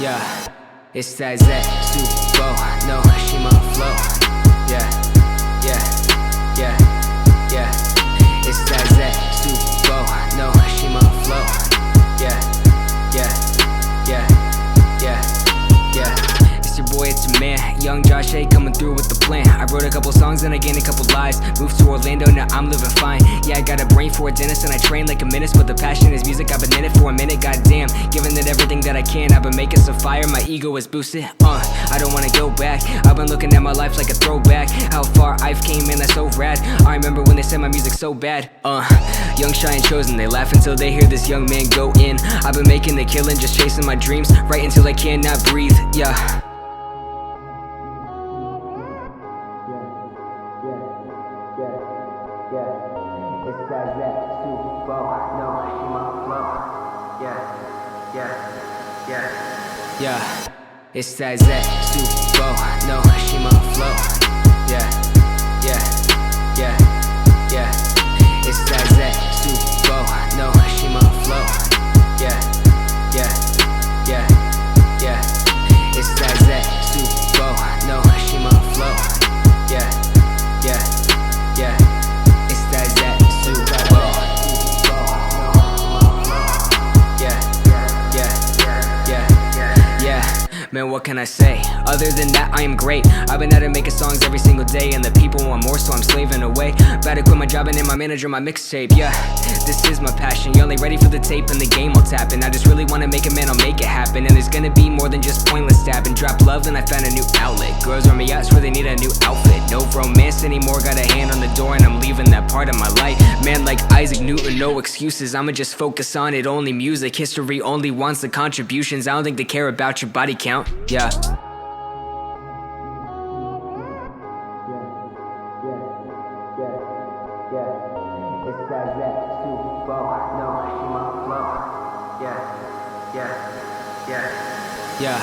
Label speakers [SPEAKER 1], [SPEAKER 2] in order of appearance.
[SPEAKER 1] Yeah, it's that Super, no Shima flow. Yeah, yeah, yeah, yeah. It's that Super, no Shima flow. Yeah, yeah, yeah, yeah, yeah. It's your boy, it's your man, Young Josh A coming through with the plan. I wrote a couple songs and I gained a couple lives. Moved to Orlando, now I'm living fine. Yeah, I got a brain for a dentist and I train like a menace, but the passion is music. I've been in it for a minute, goddamn. Giving it everything that I can. I've been making some fire, my ego is boosted. I don't wanna go back. I've been looking at my life like a throwback. How far I've came, man, that's so rad. I remember when they said my music's so bad. Young, shy, and chosen. They laugh until they hear this young man go in. I've been making the killing, just chasing my dreams, right until I cannot breathe. Yeah. It's that Super, no Shima flow. Yeah, yeah, yeah, yeah. It's that Super, no Shima flow. Yeah, yeah, yeah, yeah. It's that Super, no Shima flow. Yeah, yeah, yeah, yeah. It's that Super, no Shima flow. Yeah, yeah, yeah. It's that Super. Man, what can I say? Other than that, I am great. I've been at it making songs every single day, and the people want more, so I'm slaving away. About to quit my job and name my manager my mixtape. Yeah, this is my passion. You're only ready for the tape and the game I'll tap in. I just really wanna make it, man, I'll make it happen. And there's gonna be more than just pointless stabbing. Drop love and I found a new outlet. Girls on me out, swear they need a new outfit. No romance anymore, got a hand on the door and I'm leaving that part of my life. Man, like Isaac Newton, no excuses. I'ma just focus on it, only music. History only wants the contributions. I don't think they care about your body count. Yeah. It's that Super, no Shima flow. Yeah, yeah, yeah, yeah.